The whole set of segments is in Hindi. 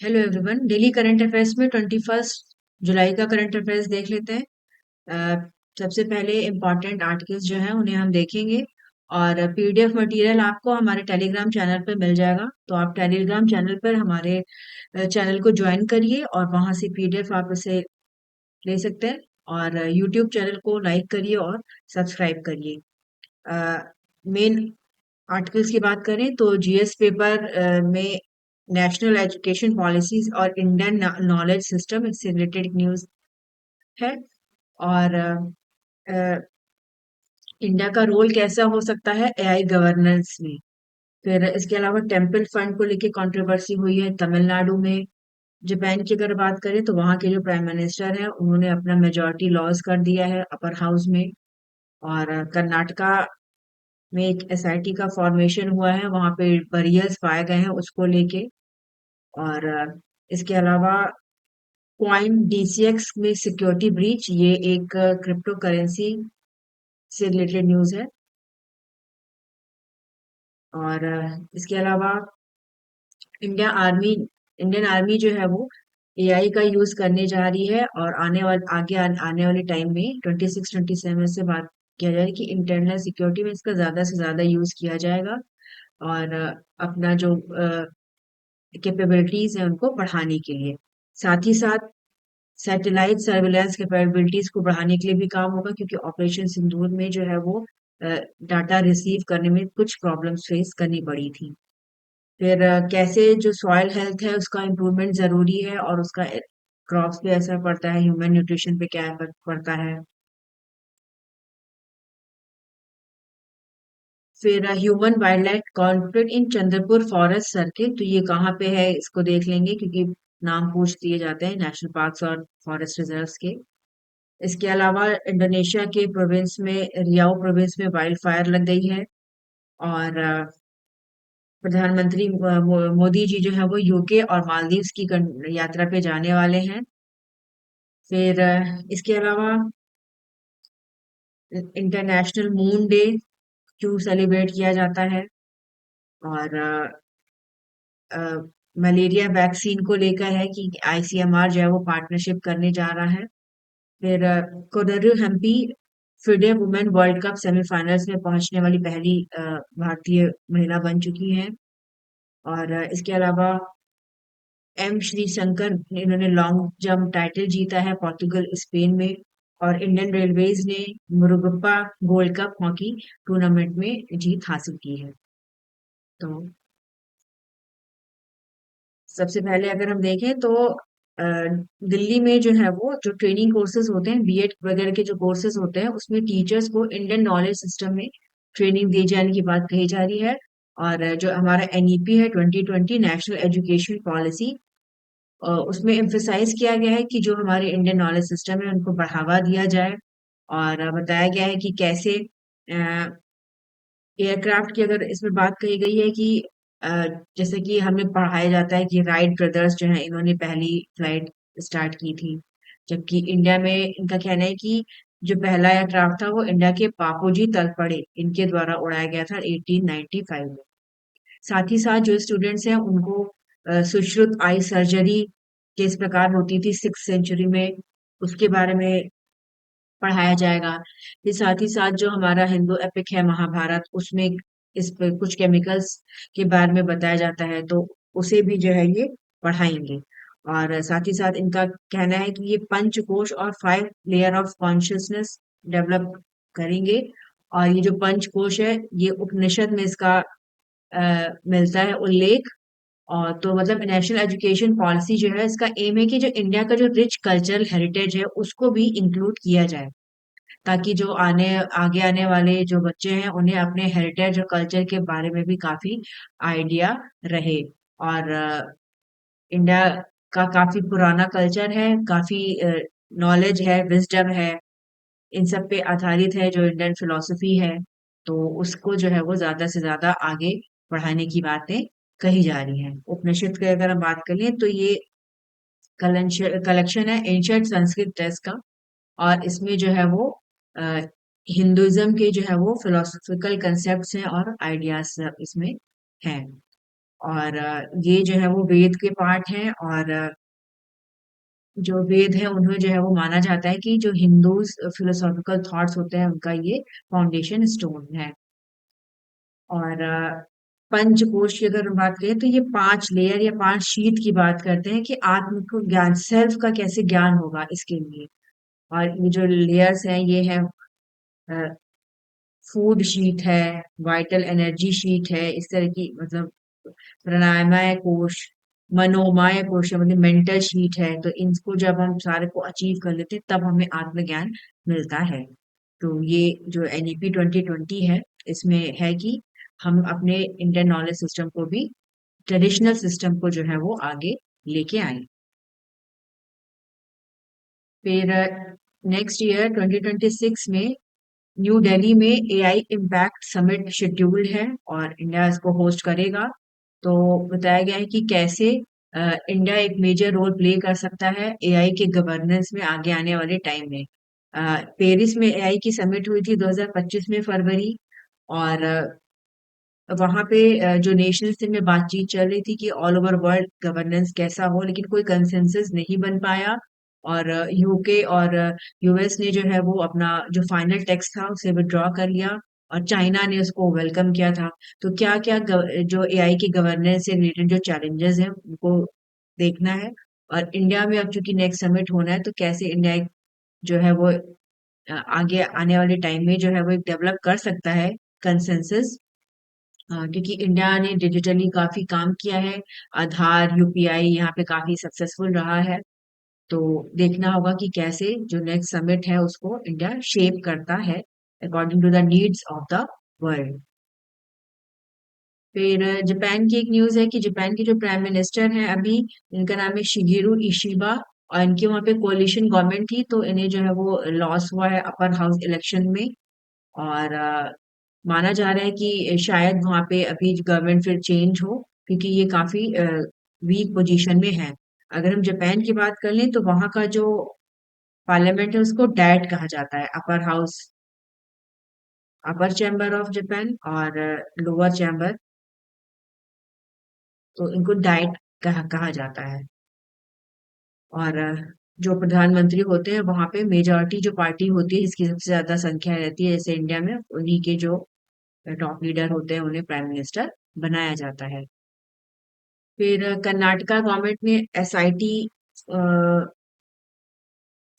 Hello everyone. Daily current affairs में 21 जुलाई का करंट अफेयर्स देख लेते हैं। सबसे पहले इम्पोर्टेंट आर्टिकल्स जो हैं उन्हें हम देखेंगे और पीडीएफ मटेरियल आपको हमारे टेलीग्राम चैनल पर मिल जाएगा। तो आप टेलीग्राम चैनल पर हमारे चैनल को ज्वाइन करिए और वहां से पीडीएफ आप इसे ले सकते हैं। और यूट्यूब चैनल को लाइक करिए और सब्सक्राइब करिए। मेन आर्टिकल्स की बात करें तो जीएस पेपर में नेशनल एजुकेशन पॉलिसीज और इंडियन नॉलेज सिस्टम इससे रिलेटेड न्यूज है। और इंडिया का रोल कैसा हो सकता है एआई गवर्नेंस में। फिर इसके अलावा टेम्पल फंड को लेके कंट्रोवर्सी हुई है तमिलनाडु में। जापान की अगर बात करें तो वहां के जो प्राइम मिनिस्टर है उन्होंने अपना मेजोरिटी लॉस कर दिया है अपर हाउस में। और कर्नाटका में एक एसआईटी का फॉर्मेशन हुआ है, वहां पे बरियर्स पाए गए हैं उसको लेके। और इसके अलावा क्वाइन डीसीएक्स में सिक्योरिटी ब्रीच, ये एक क्रिप्टो करेंसी से रिलेटेड न्यूज है। और इसके अलावा इंडिया आर्मी इंडियन आर्मी जो है वो एआई का यूज करने जा रही है और आने वाले टाइम में 26-27 से बात किया जाए कि इंटरनल सिक्योरिटी में इसका ज्यादा से ज्यादा यूज किया जाएगा। और अपना जो कैपेबिलिटीज है उनको बढ़ाने के लिए, साथ ही साथ सैटेलाइट सर्विलांस कैपेबिलिटीज को बढ़ाने के लिए भी काम होगा, क्योंकि ऑपरेशन सिंदूर में जो है वो डाटा रिसीव करने में कुछ प्रॉब्लम्स फेस करनी पड़ी थी। फिर कैसे जो सॉइल हेल्थ है उसका इम्प्रूवमेंट जरूरी है और उसका क्रॉप्स पे असर पड़ता है, ह्यूमन न्यूट्रिशन पे क्या इफेक्ट पड़ता है। फिर human wild life conflict in Chandrapur forest circle, तो ये कहाँ पे है इसको देख लेंगे, क्योंकि नाम पूछ दिए जाते हैं नेशनल पार्क्स और फॉरेस्ट रिजर्व्स के। इसके अलावा इंडोनेशिया के प्रोविंस में, रियाओ प्रोविंस में वाइल्ड फायर लग गई है। और प्रधानमंत्री मोदी जी जो है वो यूके और मालदीव्स की यात्रा पे जाने वाले हैं। फिर इसके अलावा इंटरनेशनल मून डे क्यों सेलिब्रेट किया जाता है। और मलेरिया वैक्सीन को लेकर है कि आईसीएमआर जो है वो पार्टनरशिप करने जा रहा है। फिर Koneru Humpy FIDE women world cup semifinals में पहुंचने वाली पहली भारतीय महिला बन चुकी हैं। और इसके अलावा एम श्री शंकर, इन्होंने लॉन्ग जंप टाइटल जीता है पोर्टुगल स्पेन में। और इंडियन रेलवेज ने Murugappa gold cup hockey tournament में जीत हासिल की है। तो सबसे पहले अगर हम देखें तो दिल्ली में जो है वो जो ट्रेनिंग कोर्सेज होते हैं, बीएड वगैरह के जो कोर्सेज होते हैं, उसमें टीचर्स को इंडियन नॉलेज सिस्टम में ट्रेनिंग दी जाने की बात कही जा रही है। और जो हमारा एनईपी है 2020 नेशनल एजुकेशन पॉलिसी, उसमें एम्फेसाइज किया गया है कि जो हमारे इंडियन नॉलेज सिस्टम है उनको बढ़ावा दिया जाए। और बताया गया है कि कैसे एयरक्राफ्ट की अगर इसमें बात कही गई है कि अ, जैसे कि हमें पढ़ाया जाता है कि राइट ब्रदर्स जो हैं इन्होंने पहली फ्लाइट स्टार्ट की थी, जबकि इंडिया में इनका कहना है कि जो पहला एयरक्राफ्ट था वो इंडिया के बापूजी तलपड़े इनके द्वारा उड़ाया गया था 1895 में। साथ ही साथ जो स्टूडेंट्स हैं उनको सुश्रुत आई सर्जरी किस प्रकार होती थी 6th सेंचुरी में, उसके बारे में पढ़ाया जाएगा। फिर साथ ही साथ जो हमारा हिंदू एपिक है महाभारत, उसमें इस पे कुछ केमिकल्स के बारे में बताया जाता है, तो उसे भी जो है ये पढ़ाएंगे। और साथ ही साथ इनका कहना है कि ये पंचकोश और 5 लेयर ऑफ कॉन्शियसनेस डेवलप करेंगे। और ये जो पंचकोश है ये उपनिषद में इसका मिलता है उल्लेख। और तो मतलब नेशनल एजुकेशन पॉलिसी जो है इसका एम है कि जो इंडिया का जो रिच कल्चरल हेरिटेज है उसको भी इंक्लूड किया जाए, ताकि जो आगे आने वाले जो बच्चे हैं उन्हें अपने हेरिटेज और कल्चर के बारे में भी काफी आइडिया रहे। और इंडिया का काफी पुराना कल्चर है, काफी नॉलेज है, विजडम है, इन सब पे आधारित है जो इंडियन फिलोसफी है। तो उसको जो है वो ज्यादा से ज्यादा आगे बढ़ाने की बातें कही जा रही हैं। उपनिषद की अगर हम बात करें तो ये कलेक्शन है एंशियंट संस्कृत टेक्स्ट का। और इसमें जो है वो हिंदुइज्म के जो है वो फिलोसॉफिकल कंसेप्ट्स हैं और आइडियाज इसमें हैं। और ये जो है वो वेद के पाठ हैं, और जो वेद है उन्हें जो है वो माना जाता है कि जो हिंदूज फिलोसॉफिकल थॉट्स होते हैं उनका ये फाउंडेशन स्टोन है। और पंचकोश की अगर हम बात करें तो ये 5 लेयर या 5 शीट की बात करते हैं कि आत्म को ज्ञान, सेल्फ का कैसे ज्ञान होगा इसके लिए। और ये जो लेयर्स हैं ये है, फूड शीट है, वाइटल एनर्जी शीट है, इस तरह की मतलब प्राणायामय कोश, मनोमय कोश है, मतलब मेंटल शीट है। तो इनको जब हम सारे को अचीव कर लेते हैं तब हमें आत्मज्ञान मिलता है। तो ये जो एनईपी 2020 है, इसमें है कि हम अपने इंडियन नॉलेज सिस्टम को भी, ट्रेडिशनल सिस्टम को जो है वो आगे लेके आए। फिर नेक्स्ट ईयर 2026 में न्यू दिल्ली में एआई इम्पैक्ट समिट शेड्यूल्ड है और इंडिया इसको होस्ट करेगा। तो बताया गया है कि कैसे इंडिया एक मेजर रोल प्ले कर सकता है एआई के गवर्नेंस में आगे आने वाले टाइम में। पेरिस में एआई की समिट हुई थी 2025 में फरवरी, और वहां पे जो नेशंस में बातचीत चल रही थी कि ऑल ओवर वर्ल्ड गवर्नेंस कैसा हो, लेकिन कोई कंसेंसस नहीं बन पाया। और यूके और यूएस ने जो है वो अपना जो फाइनल टेक्स्ट था उसे विड्रॉ कर लिया, और चाइना ने उसको वेलकम किया था। तो क्या क्या जो एआई की गवर्नेंस से रिलेटेड जो चैलेंजेस हैं उनको देखना है। और इंडिया में अब चूंकि नेक्स्ट समिट होना है तो कैसे इंडिया जो है वो आगे आने वाले टाइम में जो है वो एक डेवलप कर सकता है कंसेंसस। क्योंकि इंडिया ने डिजिटली काफी काम किया है, आधार यूपीआई यहाँ पे काफी सक्सेसफुल रहा है। तो देखना होगा कि कैसे जो नेक्स्ट समिट है उसको इंडिया शेप करता है according to the needs of the world. फिर जापान की एक न्यूज है कि जापान के जो प्राइम मिनिस्टर हैं अभी, इनका नाम है शिगेरू इशिबा, और इनकी वहां पे कोalition गवर्नमेंट थी तो इन्हें जो है वो लॉस हुआ है अपर हाउस इलेक्शन में। और माना जा रहा है कि शायद वहां पे अभी गवर्नमेंट फिर चेंज हो, क्योंकि ये काफी वीक पोजीशन में है। अगर हम जापान की बात कर लें तो वहां का जो पार्लियामेंट है उसको डैट कहा जाता है, upper house, upper chamber of Japan, और लोअर चैम्बर, तो इनको डाइट कहा जाता है। और जो प्रधानमंत्री होते हैं वहां पे मेजॉरिटी जो पार्टी होती है जिसकी सबसे ज्यादा संख्या रहती है जैसे इंडिया में, उन्हीं के जो टॉप लीडर होते हैं उन्हें प्राइम मिनिस्टर बनाया जाता है। फिर कर्नाटका गवर्नमेंट ने एसआईटी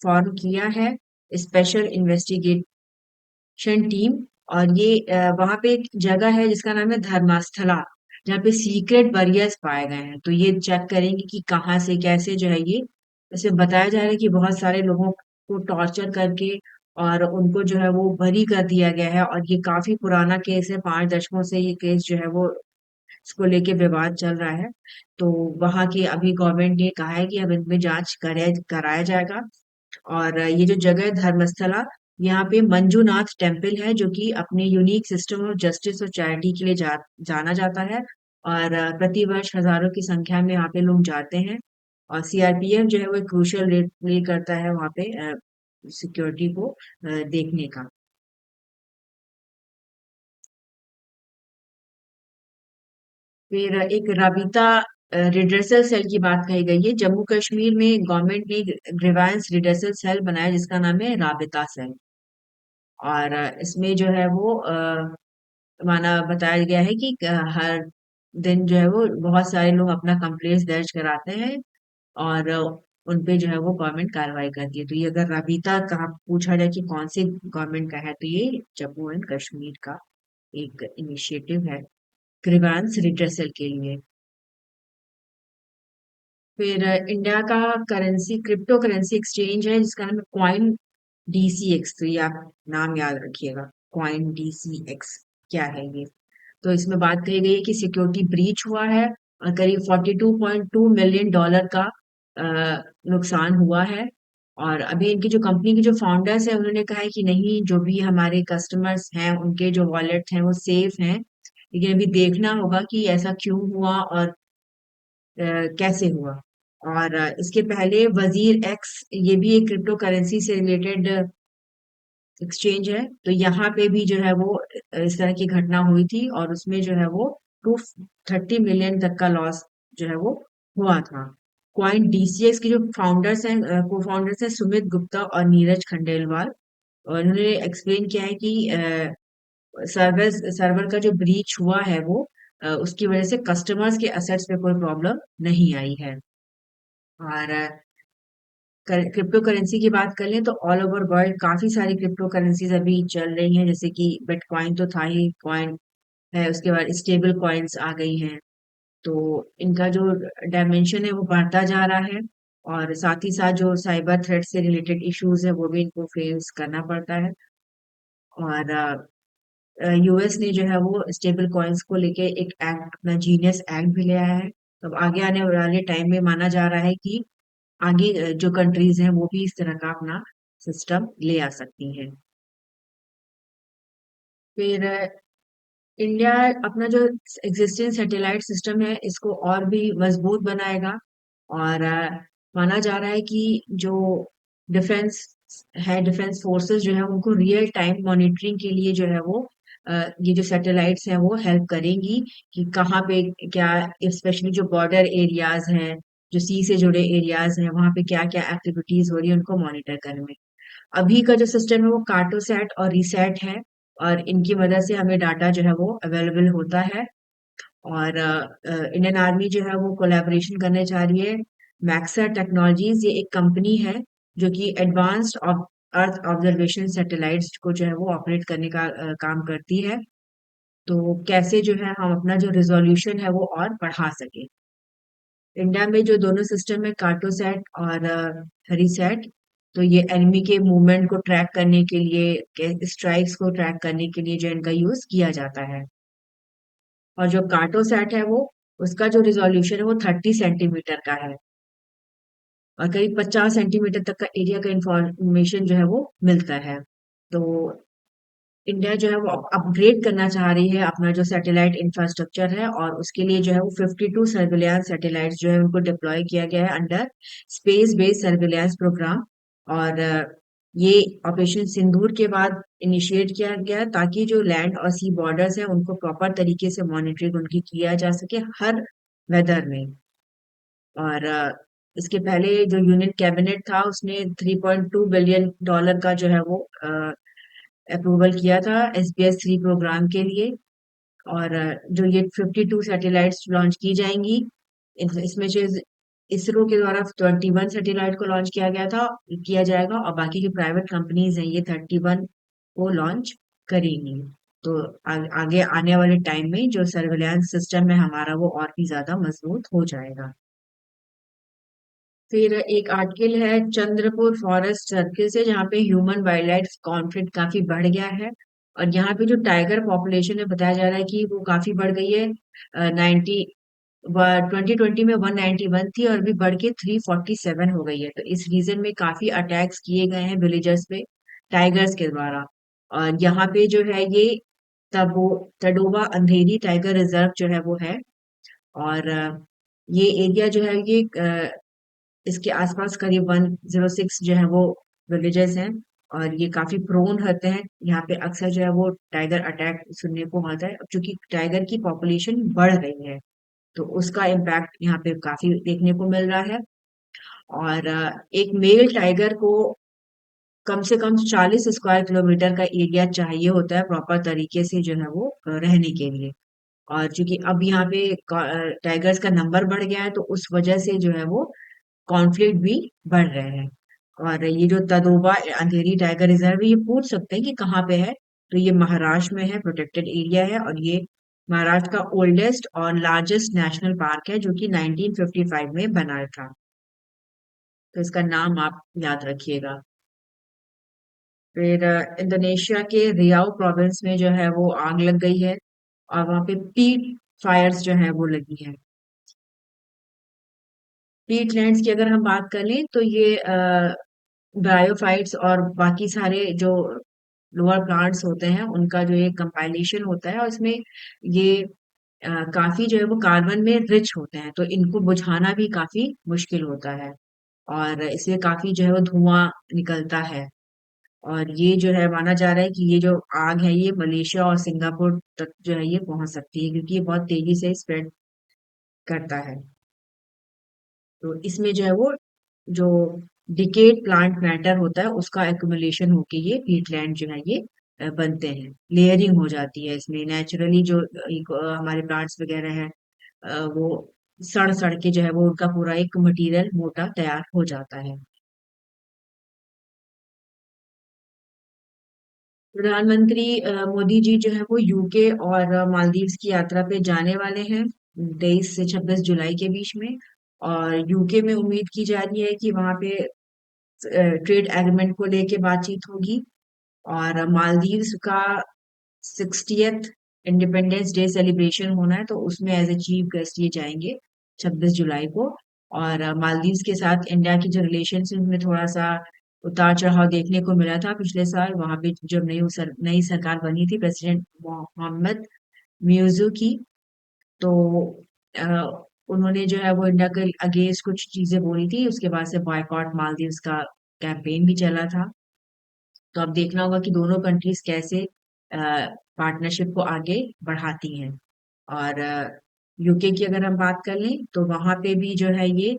फॉर्म किया है, स्पेशल इन्वेस्टिगेशन टीम। और ये वहां पे एक जगह है जिसका नाम है धर्मास्थला, जहाँ पे सीक्रेट बैरियर्स पाए गए हैं। तो ये चेक करेंगे कि कहाँ से कैसे जो है ये, जैसे बताया जा रहा है कि बहुत सारे लोगों को टॉर्चर करके और उनको जो है वो बरी कर दिया गया है, और ये काफी पुराना केस है, 5 दशकों से ये केस जो है वो इसको लेके विवाद चल रहा है। तो वहां की अभी गवर्नमेंट ने कहा है कि अब इनमें जांच कराया जाएगा। और ये जो जगह है धर्मस्थला, यहाँ पे मंजूनाथ टेम्पल है जो कि अपने यूनिक सिस्टम ऑफ जस्टिस और चैरिटी के लिए जाना जाता है। और प्रतिवर्ष हजारों की संख्या में यहाँ पे लोग जाते हैं। और सीआरपीएफ जो है वो एक क्रूशियल रोल प्ले करता है वहाँ पे सिक्योरिटी को देखने का। फिर एक राबिता रिड्रेसल सेल की बात कही गई है। जम्मू कश्मीर में गवर्नमेंट ने ग्रीवांस रिड्रेसल सेल बनाया जिसका नाम है राबिता सेल। और इसमें जो है वो माना बताया गया है कि हर दिन जो है वो बहुत सारे लोग अपना कंप्लेंट्स दर्ज कराते हैं, और उन पे जो है वो गवर्नमेंट कार्रवाई करती है। तो ये अगर राबिता कहा पूछा जाए कि कौन से गवर्नमेंट का है तो ये जम्मू एंड कश्मीर का एक इनिशिएटिव है ग्रीवांस रिड्रेसल के लिए। फिर इंडिया का करेंसी, क्रिप्टो करेंसी एक्सचेंज है जिसका नाम है क्वाइन डीसीएक्स। तो ये आप नाम याद रखिएगा, क्वाइन डीसीएक्स क्या है ये। तो इसमें बात कही गई है कि सिक्योरिटी ब्रीच हुआ है और करीब $42.2 मिलियन का नुकसान हुआ है। और अभी इनकी जो कंपनी की जो फाउंडर्स है उन्होंने कहा है कि नहीं, जो भी हमारे कस्टमर्स हैं उनके जो वॉलेट हैं वो सेफ हैं, लेकिन अभी देखना होगा कि ऐसा क्यों हुआ और कैसे हुआ। और इसके पहले वजीर एक्स, ये भी एक क्रिप्टो करेंसी से रिलेटेड एक्सचेंज है। तो यहाँ पे भी जो है वो इस तरह की घटना हुई थी और उसमें जो है वो टू 30 मिलियन तक का लॉस जो है वो हुआ था। क्वाइन डीसीएक्स के जो फाउंडर्स हैं, को फाउंडर्स हैं सुमित गुप्ता और नीरज खंडेलवाल, और उन्होंने एक्सप्लेन किया है कि सर्वर सर्वर का जो ब्रीच हुआ है वो उसकी वजह से कस्टमर्स के असेट्स पे कोई प्रॉब्लम नहीं आई है। और क्रिप्टो करेंसी की बात कर लें तो ऑल ओवर वर्ल्ड काफी सारी क्रिप्टो करेंसीज अभी चल रही हैं, जैसे कि बिटकॉइन तो था ही, कॉइन है, उसके बाद स्टेबल कॉइन्स आ गई हैं। तो इनका जो डायमेंशन है वो बढ़ता जा रहा है, और साथ ही साथ जो साइबर थ्रेट से रिलेटेड इश्यूज है वो भी इनको फेस करना पड़ता है। और यूएस ने जो है वो स्टेबल कॉइन्स को लेके एक एक्ट, अपना जीनियस एक्ट भी ले आया है। तो आगे आने वाले टाइम में माना जा रहा है कि आगे जो कंट्रीज हैं वो भी इस तरह का अपना सिस्टम ले आ सकती हैं। फिर इंडिया अपना जो एग्जिस्टिंग सैटेलाइट सिस्टम है इसको और भी मजबूत बनाएगा। और माना जा रहा है कि जो डिफेंस डिफेंस फोर्सेस जो है उनको रियल टाइम मॉनिटरिंग के लिए जो है वो ये जो सैटेलाइट्स हैं वो हेल्प करेंगी कि कहाँ पे क्या, स्पेशली जो बॉर्डर एरियाज हैं, जो सी से जुड़े एरियाज हैं, वहां पे क्या क्या एक्टिविटीज हो रही है उनको मॉनिटर करने में। अभी का जो सिस्टम है वो कार्टोसैट और रीसैट है, और इनकी मदद से हमें डाटा जो है वो अवेलेबल होता है। और इंडियन आर्मी जो है वो कोलैबोरेशन करने जा रही है। मैक्सा टेक्नोलॉजीज, ये एक कंपनी है जो कि एडवांस्ड अर्थ ऑब्जर्वेशन सैटेलाइट्स को जो है वो ऑपरेट करने का काम करती है। तो कैसे जो है हम अपना जो रिजोल्यूशन है वो और बढ़ा सके। इंडिया में जो दोनों सिस्टम है, कार्टोसैट और हरीसैट, तो ये एनिमी के मूवमेंट को ट्रैक करने के लिए, स्ट्राइक्स को ट्रैक करने के लिए जो इनका यूज किया जाता है। और जो कार्टोसैट है वो, उसका जो रिजोल्यूशन है वो 30 सेंटीमीटर का है, और करीब 50 सेंटीमीटर तक का एरिया का इंफॉर्मेशन जो है वो मिलता है। तो इंडिया जो है वो अपग्रेड करना चाह रही है अपना जो सैटेलाइट इंफ्रास्ट्रक्चर है, और उसके लिए जो है वो 52 सर्विलांस सैटेलाइट्स जो है उनको डिप्लॉय किया गया है under space based surveillance program. और ये ऑपरेशन सिंदूर के बाद इनिशिएट किया गया है, ताकि जो लैंड और सी बॉर्डर्स हैं उनको प्रॉपर तरीके से मॉनिटरिंग उनकी किया जा सके हर वेदर में। और इसके पहले जो यूनियन कैबिनेट था उसने $3.2 बिलियन का जो है वो अप्रूवल किया था SBS-3 प्रोग्राम के लिए। और जो ये 52 सैटेलाइट्स लॉन्च की जाएंगी, इसमें से इसरो के द्वारा 21 सैटेलाइट को लॉन्च किया जाएगा, और बाकी जो प्राइवेट कंपनीज हैं ये 31 को लॉन्च करेंगी। तो आगे आने वाले टाइम में जो सर्विलांस सिस्टम है हमारा वो और भी ज्यादा मजबूत हो जाएगा। फिर एक आर्टिकल है चंद्रपुर फॉरेस्ट सर्किल से, जहाँ पे ह्यूमन वाइल्ड लाइफ कॉन्फ्लिक्ट काफी बढ़ गया है। और यहाँ पे जो टाइगर पॉपुलेशन है बताया जा रहा है कि वो काफी बढ़ गई है। 2020 में 191 थी और अभी बढ़ के 347 हो गई है। तो इस रीजन में काफी अटैक्स किए गए हैं विलेजर्स पे टाइगर्स के द्वारा। और यहाँ पे जो है ये तबो तडोबा अंधेरी टाइगर रिजर्व जो है वो है। और ये एरिया जो है ये इसके आसपास करीब 106 जो है वो विलेजेस हैं, और ये काफी प्रोन होते हैं। यहाँ पे अक्सर जो है वो टाइगर अटैक सुनने को आता है, क्योंकि टाइगर की पॉपुलेशन बढ़ रही है। तो उसका इम्पैक्ट यहाँ पे काफी देखने को मिल रहा है। और एक मेल टाइगर को कम से कम 40 स्क्वायर किलोमीटर का एरिया चाहिए होता है प्रॉपर तरीके से जो है वो रहने के लिए। और चूंकि अब यहाँ पे टाइगर्स का नंबर बढ़ गया है, तो उस वजह से जो है वो कॉन्फ्लिक्ट भी बढ़ रहे हैं। और ये जो तदोबा अंधेरी टाइगर रिजर्व है, ये पूछ सकते हैं कि कहाँ पे है। तो ये महाराष्ट्र में है, प्रोटेक्टेड एरिया है, और ये महाराष्ट्र का ओल्डेस्ट और लार्जेस्ट नेशनल पार्क है जो कि 1955 में बना था। तो इसका नाम आप याद रखिएगा। फिर इंडोनेशिया के रियाओ प्रोविंस में जो है वो आग लग गई है, और वहां पे पीट फायर्स जो है वो लगी है। पीट लैंड्स की अगर हम बात कर लें तो ये ब्रायोफाइट्स और बाकी सारे जो लोअर प्लांट्स होते हैं उनका जो ये कंपाइलेशन होता है, और इसमें ये काफी जो है वो कार्बन में रिच होते हैं, तो इनको बुझाना भी काफी मुश्किल होता है। और इससे काफी जो है वो धुआं निकलता है। और ये जो है माना जा रहा है कि ये जो आग है ये मलेशिया और सिंगापुर तक जो है ये पहुंच सकती है, क्योंकि ये बहुत तेजी से स्प्रेड करता है। तो इसमें जो है वो जो डिकेड प्लांट मैटर होता है उसका एक्युमुलेशन होके ये हीटलैंड जो है ये बनते हैं। लेयरिंग हो जाती है इसमें नेचुरली, जो हमारे प्लांट्स वगैरह है वो सड़ सड़ के जो है वो उनका पूरा एक मटेरियल मोटा तैयार हो जाता है। प्रधानमंत्री मोदी जी जो है वो यूके और मालदीव्स की यात्रा पे जाने वाले हैं 23 से 26 जुलाई के बीच में। और यूके में उम्मीद की जा रही है कि वहां पे ट्रेड एग्रीमेंट को लेके बातचीत होगी। और मालदीव्स का 60th इंडिपेंडेंस डे सेलिब्रेशन होना है, तो उसमें एज ए चीफ गेस्ट ये जाएंगे 26 जुलाई को। और मालदीव्स के साथ इंडिया की जो रिलेशन है उनमें थोड़ा सा उतार चढ़ाव देखने को मिला था पिछले साल। वहां पे जब नई सरकार बनी थी प्रेसिडेंट मोहम्मद म्यूजू की, तो अ, उन्होंने जो है वो इंडिया के अगेंस्ट कुछ चीजें बोली थी। उसके बाद से बॉयकॉट मालदीव्स का कैंपेन भी चला था। तो अब देखना होगा कि दोनों कंट्रीज कैसे पार्टनरशिप को आगे बढ़ाती हैं। और यूके की अगर हम बात कर लें तो वहां पे भी जो है ये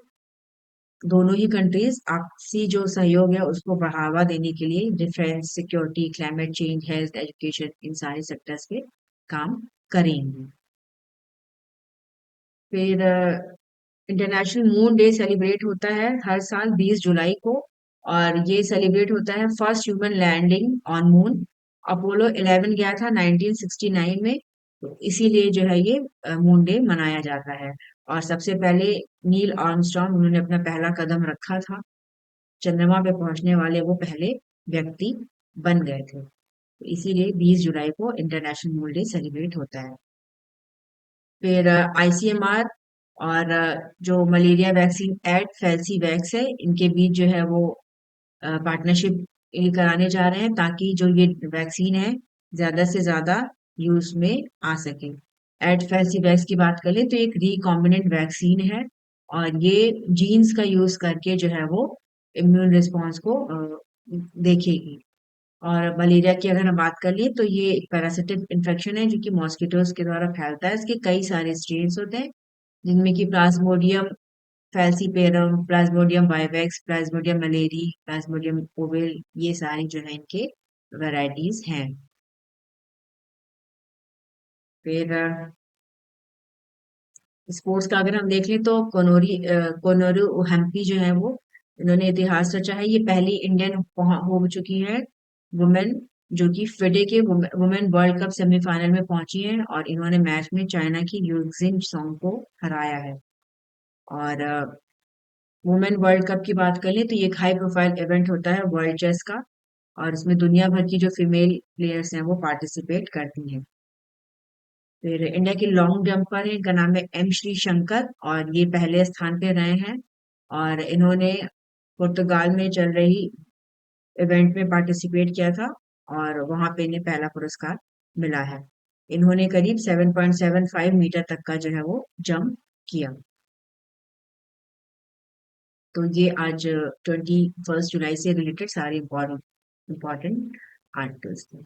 दोनों ही कंट्रीज आपसी जो सहयोग है उसको बढ़ावा देने के लिए defence, security, climate change, health, education, इन सारे सेक्टर्स पे काम करेंगे। फिर इंटरनेशनल मून डे सेलिब्रेट होता है हर साल 20 जुलाई को। और ये सेलिब्रेट होता है first human landing on moon. Apollo 11 गया था 1969 में, तो इसीलिए जो है ये मून डे मनाया जाता है। और सबसे पहले नील आर्मस्ट्रॉन्ग उन्होंने अपना पहला कदम रखा था, चंद्रमा पे पहुंचने वाले वो पहले व्यक्ति बन गए थे। तो इसीलिए 20 जुलाई को इंटरनेशनल मून डे सेलिब्रेट होता है। फिर आईसीएमआर और जो मलेरिया वैक्सीन एड फैल्सीवैक्स है, इनके बीच जो है वो पार्टनरशिप कराने जा रहे हैं ताकि जो ये वैक्सीन है ज्यादा से ज्यादा यूज में आ सके। एड फैल्सीवैक्स की बात करें तो एक रिकॉम्बिनेंट वैक्सीन है, और ये जीन्स का यूज करके जो है वो इम्यून रिस्पॉन्स को देखेगी। और मलेरिया की अगर हम बात कर लिए तो ये एक पैरासिटिक इन्फेक्शन है जो कि मॉस्किटोज के द्वारा फैलता है। इसके कई सारे स्ट्रेन्स होते हैं, जिनमें कि Plasmodium falciparum, Plasmodium vivax, Plasmodium malariae, Plasmodium oval, ये सारी जो है इनके वैरायटीज हैं। फिर स्पोर्ट्स का अगर हम देख लें तो कोनोरू हम्पी जो है वो इन्होंने इतिहास रचा है। ये पहली इंडियन हो चुकी है वुमेन जो कि फिडे के वुमेन वर्ल्ड कप सेमीफाइनल में पहुंची है, और इन्होंने मैच में चाइना की यूजिन सॉन्ग को हराया है। और वुमेन वर्ल्ड कप की बात करें तो ये एक हाई प्रोफाइल इवेंट होता है वर्ल्ड चेस का, और इसमें दुनिया भर की जो फीमेल प्लेयर्स हैं वो पार्टिसिपेट करती हैं। फिर इंडिया की लॉन्ग जंपर है, इनका नाम है एम श्री शंकर, और ये पहले स्थान पे रहे हैं। और इन्होंने पुर्तगाल में चल रही इवेंट में पार्टिसिपेट किया था, और वहां पे इन्हें पहला पुरस्कार मिला है। इन्होंने करीब 7.75 मीटर तक का जो है वो जंप किया। तो ये आज 21 जुलाई से रिलेटेड सारे इम्पोर्टेंट आर्टिकल्स थे।